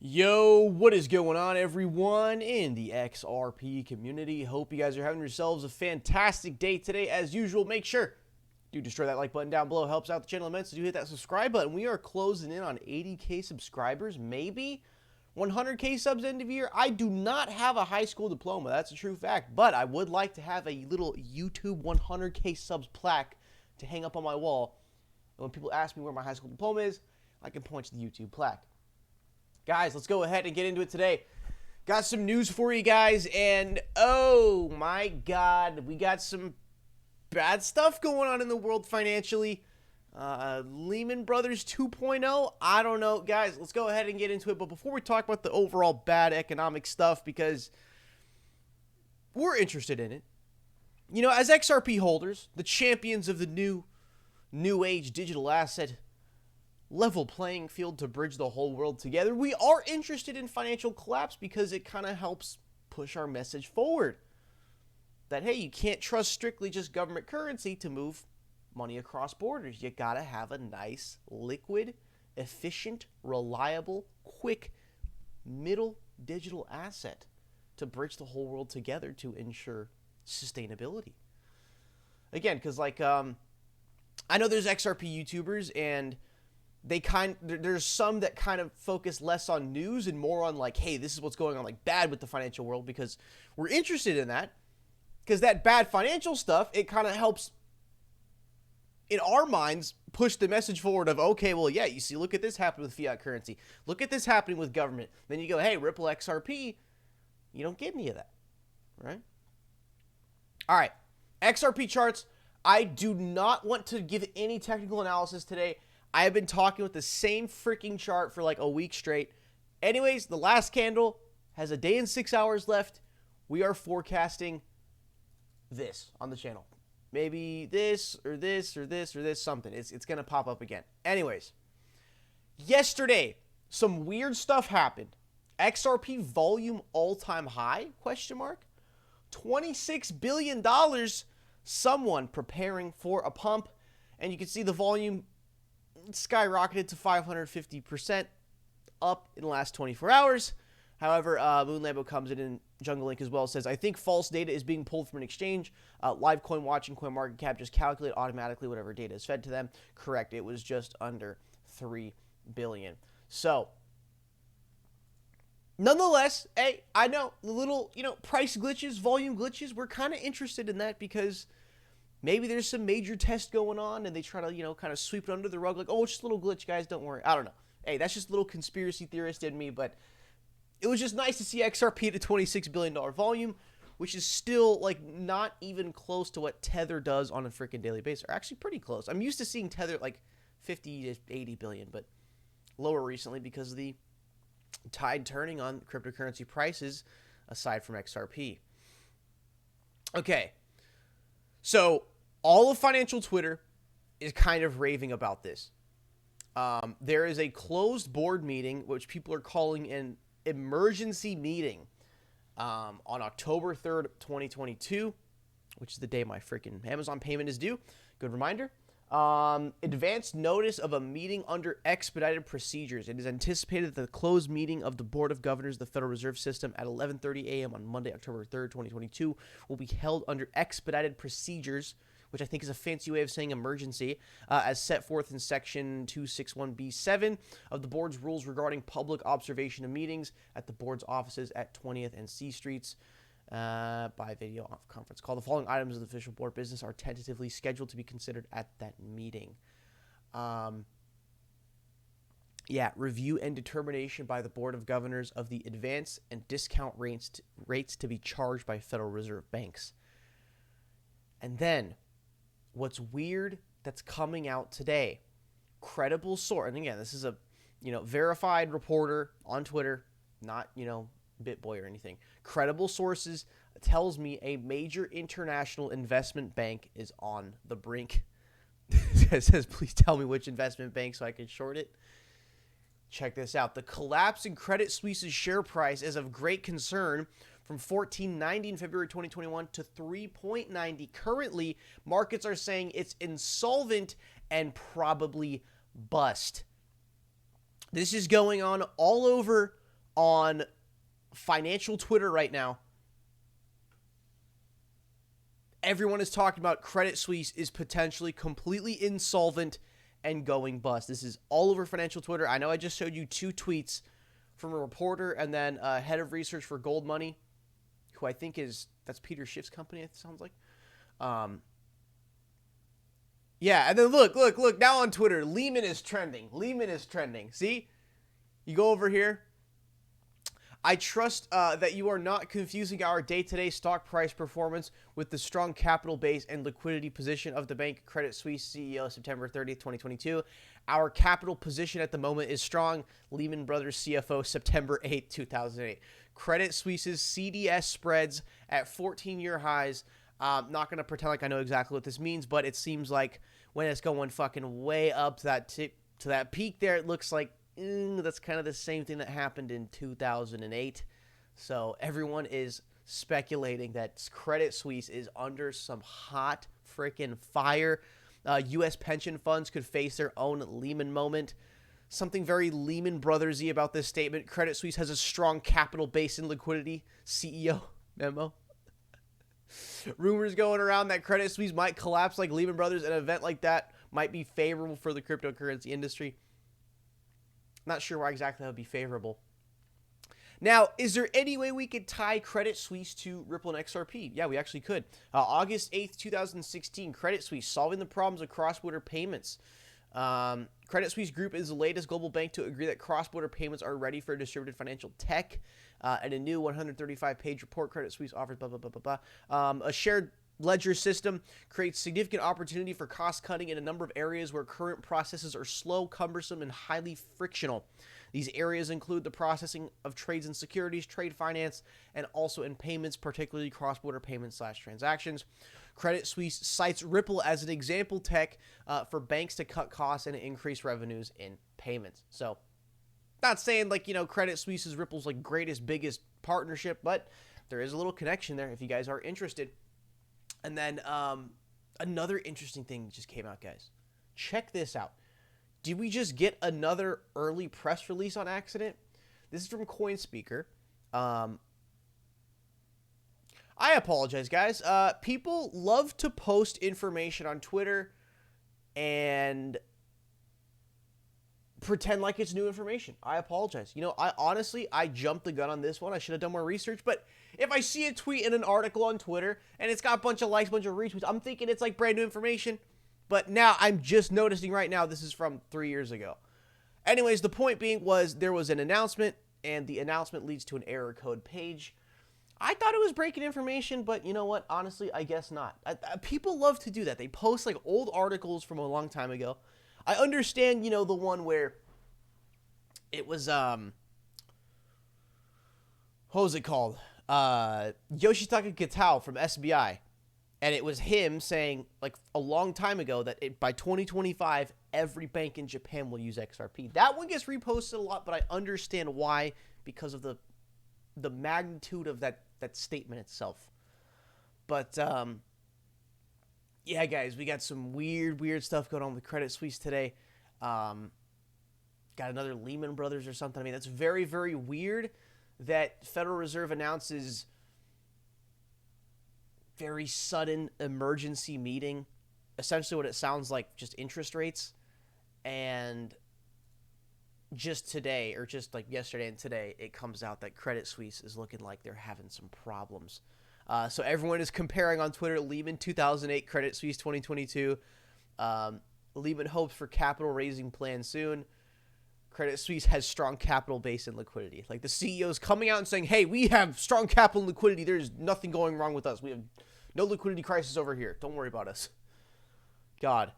Yo, what is going on, everyone in the XRP community? Hope you guys are having yourselves a fantastic day today. As usual, make sure do destroy that like button down below. Helps out the channel immensely. Do hit that subscribe button. We are closing in on 80K subscribers, maybe 100K subs end of year. I do not have a high school diploma. That's a true fact. But I would like to have a little YouTube 100K subs plaque to hang up on my wall. And when people ask me where my high school diploma is, I can point to the YouTube plaque. Guys, let's go ahead and get into it today. Got some news for you guys, and oh my God, we got some bad stuff going on in the world financially. Lehman Brothers 2.0, I don't know. Guys, let's go ahead and get into it, but before we talk about the overall bad economic stuff, because we're interested in it. You know, as XRP holders, the champions of the new age digital asset level playing field to bridge the whole world together, we are interested in financial collapse because it kind of helps push our message forward that, hey, you can't trust strictly just government currency to move money across borders. You got to have a nice, liquid, efficient, reliable, quick middle digital asset to bridge the whole world together to ensure sustainability. Again, because like I know there's XRP YouTubers, and there's some that kind of focus less on news and more on like, hey, this is what's going on like bad with the financial world, because we're interested in that, because that bad financial stuff, it kind of helps in our minds push the message forward of, okay, well, yeah, you see, look at this happen with fiat currency, look at this happening with government. Then you go, hey, Ripple XRP, you don't get any of that, right? All right, XRP charts. I do not want to give any technical analysis today. I have been talking with the same freaking chart for like a week straight. Anyways, the last candle has a day and 6 hours left. We are forecasting this on the channel. Maybe this or this or this or this, something. It's going to pop up again. Anyways, yesterday, some weird stuff happened. XRP volume all-time high, question mark. $26 billion, someone preparing for a pump. And you can see the volume skyrocketed to 550% up in the last 24 hours. However, Moon Lambo comes in and Jungle Link as well says, I think false data is being pulled from an exchange. Live Coin Watch and CoinMarketCap just calculate automatically whatever data is fed to them. Correct. It was just under 3 billion. So, nonetheless, hey, I know the little, price glitches, volume glitches, we're kind of interested in that because maybe there's some major test going on and they try to, kind of sweep it under the rug like, oh, it's just a little glitch, guys, don't worry. I don't know. Hey, that's just a little conspiracy theorist in me, but it was just nice to see XRP at a $26 billion volume, which is still, like, not even close to what Tether does on a freaking daily basis. Or actually pretty close. I'm used to seeing Tether at, like, 50 to 80 billion, but lower recently because of the tide turning on cryptocurrency prices aside from XRP. Okay. So, all of financial Twitter is kind of raving about this. There is a closed board meeting, which people are calling an emergency meeting, on October 3rd, 2022, which is the day my freaking Amazon payment is due. Good reminder. Advanced notice of a meeting under expedited procedures. It is anticipated that the closed meeting of the Board of Governors of the Federal Reserve System at 11:30 a.m. on Monday, October 3rd, 2022, will be held under expedited procedures, which I think is a fancy way of saying emergency, as set forth in Section 261B7 of the board's rules regarding public observation of meetings at the board's offices at 20th and C Streets. By video conference call. The following items of the official board business are tentatively scheduled to be considered at that meeting. Review and determination by the Board of Governors of the advance and discount rates to be charged by Federal Reserve banks. And then, what's weird that's coming out today, credible source, and again, this is a, verified reporter on Twitter, not, BitBoy or anything. Credible sources tells me a major international investment bank is on the brink. It says, please tell me which investment bank so I can short it. Check this out. The collapse in Credit Suisse's share price is of great concern from $14.90 in February 2021 to $3.90. Currently, markets are saying it's insolvent and probably bust. This is going on all over on financial Twitter right now, everyone is talking about Credit Suisse is potentially completely insolvent and going bust. This is all over financial Twitter. I know I just showed you 2 tweets from a reporter and then a head of research for Gold Money, who I think that's Peter Schiff's company, it sounds like. Yeah, and then look. Now on Twitter, Lehman is trending. See? You go over here. I trust that you are not confusing our day-to-day stock price performance with the strong capital base and liquidity position of the bank. Credit Suisse CEO, September 30th, 2022. Our capital position at the moment is strong. Lehman Brothers CFO, September 8th, 2008. Credit Suisse's CDS spreads at 14-year highs. Not going to pretend like I know exactly what this means, but it seems like when it's going fucking way up to that peak there, it looks like that's kind of the same thing that happened in 2008. So everyone is speculating that Credit Suisse is under some hot freaking fire. U.S. pension funds could face their own Lehman moment. Something very Lehman Brothers-y about this statement. Credit Suisse has a strong capital base and liquidity. CEO memo. Rumors going around that Credit Suisse might collapse like Lehman Brothers. An event like that might be favorable for the cryptocurrency industry. Not sure why exactly that would be favorable. Now, is there any way we could tie Credit Suisse to Ripple and XRP? Yeah, we actually could. August 8th, 2016, Credit Suisse solving the problems of cross-border payments. Credit Suisse Group is the latest global bank to agree that cross-border payments are ready for distributed financial tech. And a new 135-page report, Credit Suisse offers blah, blah, blah, blah, blah. A shared ledger system creates significant opportunity for cost cutting in a number of areas where current processes are slow, cumbersome, and highly frictional. These areas include the processing of trades and securities, trade finance, and also in payments, particularly cross-border payments/transactions. Credit Suisse cites Ripple as an example tech for banks to cut costs and increase revenues in payments. So, not saying like, Credit Suisse is Ripple's like greatest, biggest partnership, but there is a little connection there if you guys are interested. And then another interesting thing just came out, guys. Check this out. Did we just get another early press release on accident? This is from CoinSpeaker. I apologize, guys. People love to post information on Twitter and pretend like it's new information. I apologize. I jumped the gun on this one. I should have done more research. But if I see a tweet in an article on Twitter and it's got a bunch of likes, a bunch of retweets, I'm thinking it's like brand new information. But now I'm just noticing right now this is from 3 years ago. Anyways, the point being was there was an announcement, and the announcement leads to an error code page. I thought it was breaking information, but you know what? Honestly, I guess not. People love to do that. They post like old articles from a long time ago. I understand, the one where it was, what was it called? Yoshitaka Kitao from SBI. And it was him saying, like, a long time ago that by 2025, every bank in Japan will use XRP. That one gets reposted a lot, but I understand why, because of the magnitude of that statement itself. But, yeah, guys, we got some weird stuff going on with Credit Suisse today. Got another Lehman Brothers or something. I mean, that's very, very weird that Federal Reserve announces very sudden emergency meeting. Essentially what it sounds like, just interest rates. And just today, or just like yesterday and today, it comes out that Credit Suisse is looking like they're having some problems. So everyone is comparing on Twitter, Lehman 2008, Credit Suisse 2022. Lehman hopes for capital raising plan soon. Credit Suisse has strong capital base and liquidity. Like the CEO is coming out and saying, hey, we have strong capital and liquidity. There's nothing going wrong with us. We have no liquidity crisis over here. Don't worry about us. God.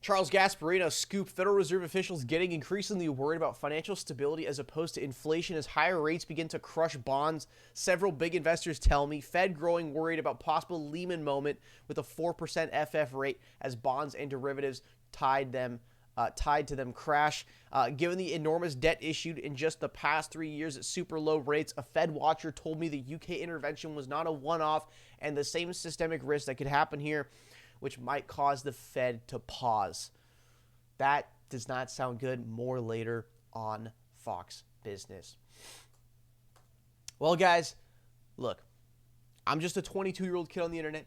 Charles Gasparino scoop. Federal Reserve officials getting increasingly worried about financial stability as opposed to inflation as higher rates begin to crush bonds. Several big investors tell me. Fed growing worried about possible Lehman moment with a 4% FF rate as bonds and derivatives tied to them crash. Given the enormous debt issued in just the past 3 years at super low rates, a Fed watcher told me the UK intervention was not a one-off and the same systemic risk that could happen here, which might cause the Fed to pause. That does not sound good. More later on Fox business. Well, guys, look, I'm just a 22-year-old kid on the internet.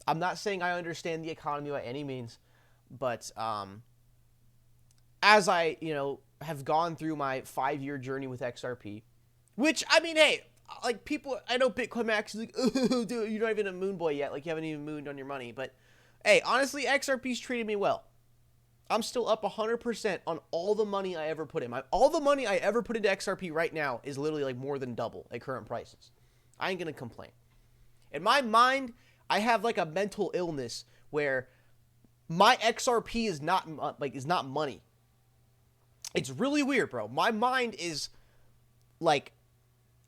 I'm not saying I understand the economy by any means, but as I, have gone through my 5-year journey with XRP, which, I mean, hey, like people, I know Bitcoin Max is like, oh, dude, you're not even a moon boy yet. Like, you haven't even mooned on your money. But, hey, honestly, XRP's treated me well. I'm still up 100% on all the money I ever put in. All the money I ever put into XRP right now is literally like more than double at current prices. I ain't going to complain. In my mind, I have like a mental illness where my XRP is not money. It's really weird, bro. My mind is like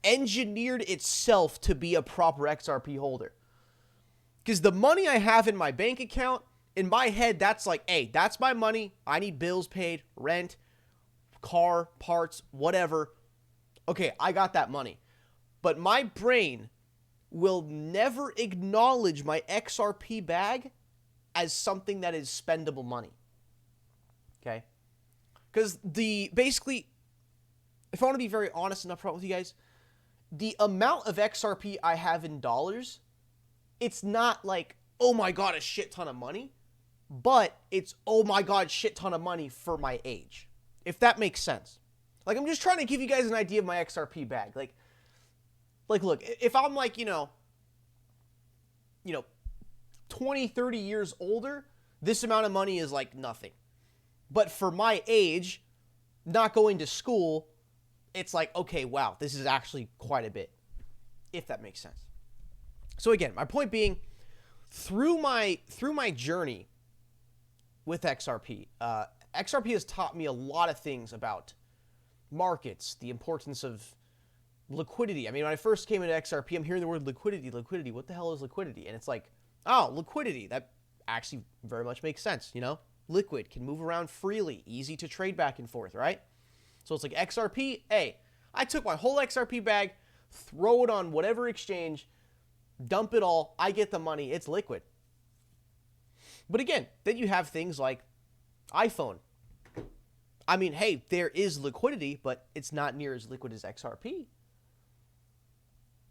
engineered itself to be a proper XRP holder. Because the money I have in my bank account, in my head, that's like, hey, that's my money. I need bills paid, rent, car, parts, whatever. Okay, I got that money. But my brain will never acknowledge my XRP bag as something that is spendable money. Okay? Because basically, if I want to be very honest and upfront with you guys, the amount of XRP I have in dollars, it's not like, oh my god, a shit ton of money, but it's, oh my god, shit ton of money for my age. If that makes sense. Like, I'm just trying to give you guys an idea of my XRP bag. Like look, if I'm like, 20, 30 years older, this amount of money is like nothing. But for my age, not going to school, it's like, okay, wow, this is actually quite a bit, if that makes sense. So again, my point being, through my journey with XRP, XRP has taught me a lot of things about markets, the importance of liquidity. I mean, when I first came into XRP, I'm hearing the word liquidity. What the hell is liquidity? And it's like, oh, liquidity. That actually very much makes sense, Liquid, can move around freely, easy to trade back and forth, right? So it's like XRP, hey, I took my whole XRP bag, throw it on whatever exchange, dump it all, I get the money, it's liquid. But again, then you have things like iPhone. I mean, hey, there is liquidity, but it's not near as liquid as XRP.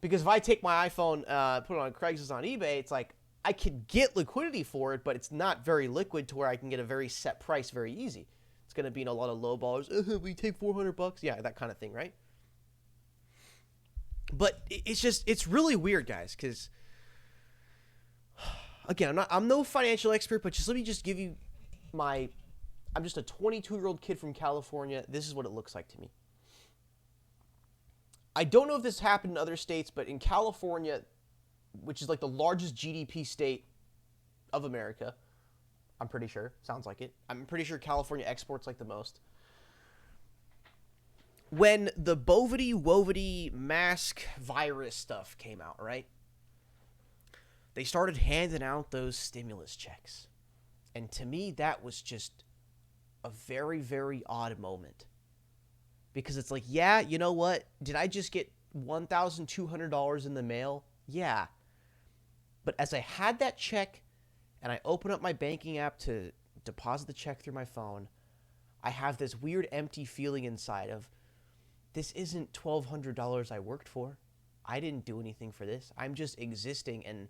Because if I take my iPhone, put it on Craigslist on eBay, it's like, I could get liquidity for it, but it's not very liquid to where I can get a very set price very easy. It's going to be a lot of low ballers. We take $400. Yeah, that kind of thing, right? But it's really weird, guys, because, again, I'm no financial expert, but let me give you I'm just a 22-year-old kid from California. This is what it looks like to me. I don't know if this happened in other states, but in California, which is like the largest GDP state of America, I'm pretty sure. Sounds like it. I'm pretty sure California exports like the most. When the Bovity mask virus stuff came out, right? They started handing out those stimulus checks. And to me, that was just a very, very odd moment. Because it's like, yeah, you know what? Did I just get $1,200 in the mail? Yeah. But as I had that check and I open up my banking app to deposit the check through my phone, I have this weird empty feeling inside of, this isn't $1,200 I worked for. I didn't do anything for this. I'm just existing and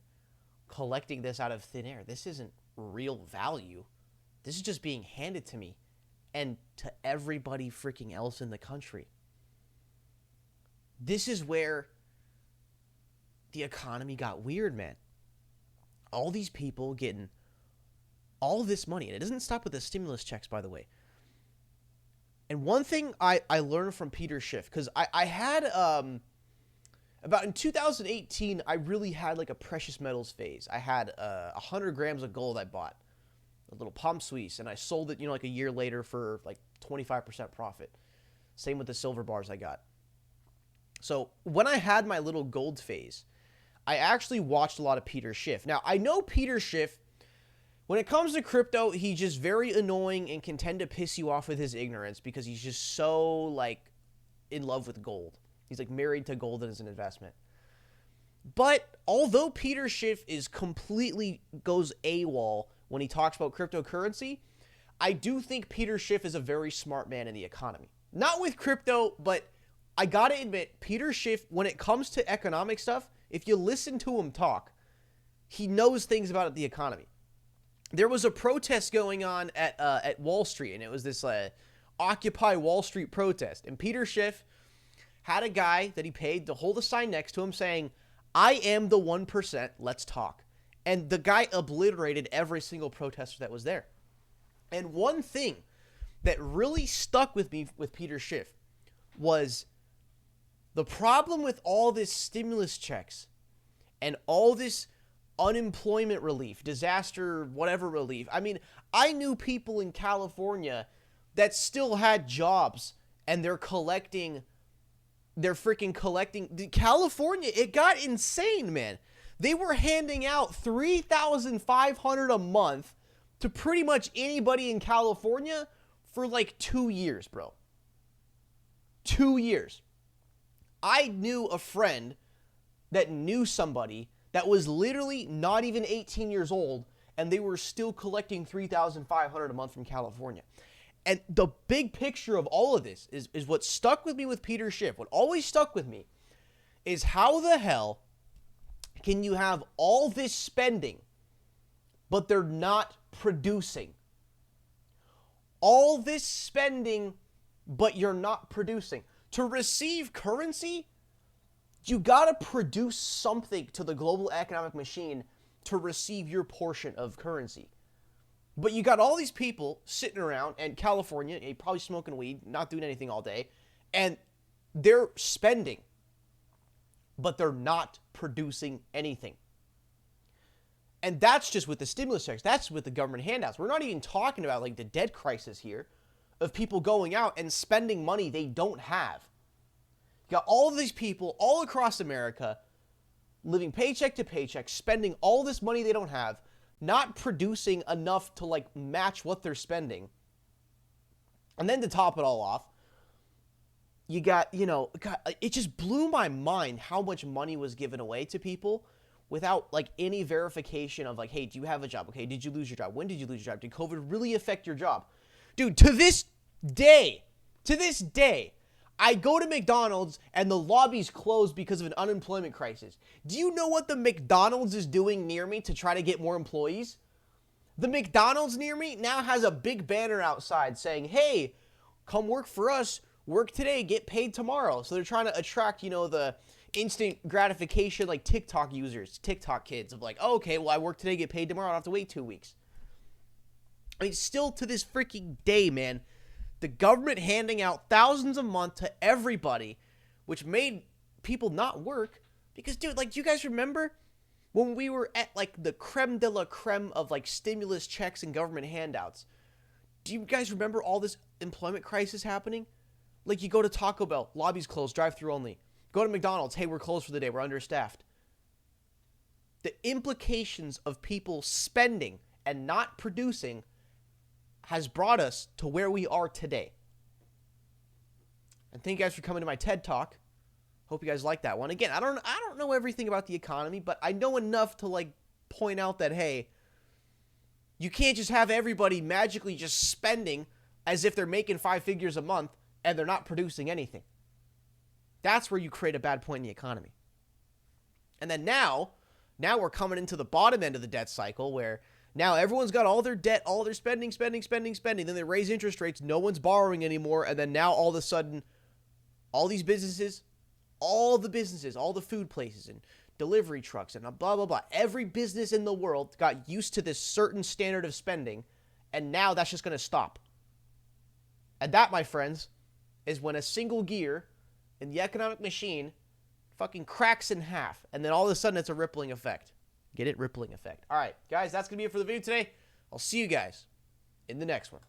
collecting this out of thin air. This isn't real value. This is just being handed to me and to everybody freaking else in the country. This is where the economy got weird, man. All these people getting all this money, and it doesn't stop with the stimulus checks, by the way. And one thing I learned from Peter Schiff, because I had, about in 2018, I really had like a precious metals phase. I had 100 grams of gold I bought, a little palm Suisse, and I sold it, like a year later for like 25% profit. Same with the silver bars I got. So when I had my little gold phase, I actually watched a lot of Peter Schiff. Now, I know Peter Schiff, when it comes to crypto, he's just very annoying and can tend to piss you off with his ignorance because he's just so, like, in love with gold. He's, like, married to gold as an investment. But although Peter Schiff goes AWOL when he talks about cryptocurrency, I do think Peter Schiff is a very smart man in the economy. Not with crypto, but I gotta admit, Peter Schiff, when it comes to economic stuff, if you listen to him talk, he knows things about the economy. There was a protest going on at Wall Street, and it was this Occupy Wall Street protest. And Peter Schiff had a guy that he paid to hold a sign next to him saying, "I am the 1%, let's talk." And the guy obliterated every single protester that was there. And one thing that really stuck with me with Peter Schiff was the problem with all this stimulus checks and all this unemployment relief, disaster, whatever relief. I mean, I knew people in California that still had jobs and they're freaking collecting. California, it got insane, man. They were handing out $3,500 a month to pretty much anybody in California for like 2 years, bro. 2 years. I knew a friend that knew somebody that was literally not even 18 years old, and they were still collecting $3,500 a month from California. And the big picture of all of this is what stuck with me with Peter Schiff. What always stuck with me is how the hell can you have all this spending, but they're not producing? All this spending, but you're not producing. To receive currency, you gotta produce something to the global economic machine to receive your portion of currency. But you got all these people sitting around in California, probably smoking weed, not doing anything all day, and they're spending, but they're not producing anything. And that's just with the stimulus checks. That's with the government handouts. We're not even talking about like the debt crisis here of people going out and spending money they don't have. You got all of these people all across America living paycheck to paycheck, spending all this money they don't have, not producing enough to like match what they're spending. And then to top it all off, you got, God, it just blew my mind how much money was given away to people without like any verification of like, hey, do you have a job? Okay, did you lose your job? When did you lose your job? Did COVID really affect your job? Dude, to this day, I go to McDonald's and the lobby's closed because of an unemployment crisis. Do you know what the McDonald's is doing near me to try to get more employees? The McDonald's near me now has a big banner outside saying, hey, come work for us, work today, get paid tomorrow. So they're trying to attract, the instant gratification like TikTok users, TikTok kids of like, oh, okay, well, I work today, get paid tomorrow, I don't have to wait 2 weeks. I mean, still to this freaking day, man, the government handing out thousands a month to everybody, which made people not work. Because, dude, like, do you guys remember when we were at, like, the creme de la creme of, like, stimulus checks and government handouts? Do you guys remember all this employment crisis happening? Like, you go to Taco Bell, lobby's closed, drive-through only. Go to McDonald's, hey, we're closed for the day, we're understaffed. The implications of people spending and not producing has brought us to where we are today. And thank you guys for coming to my TED Talk. Hope you guys like that one. Again, I don't know everything about the economy, but I know enough to like point out that, hey, you can't just have everybody magically just spending as if they're making 5 figures a month and they're not producing anything. That's where you create a bad point in the economy. And then now we're coming into the bottom end of the debt cycle where now everyone's got all their debt, all their spending. Then they raise interest rates. No one's borrowing anymore. And then now all of a sudden, all these businesses, all the food places and delivery trucks and blah, blah, blah. Every business in the world got used to this certain standard of spending. And now that's just going to stop. And that, my friends, is when a single gear in the economic machine fucking cracks in half. And then all of a sudden it's a rippling effect. Get it? Rippling effect. All right, guys, that's going to be it for the video today. I'll see you guys in the next one.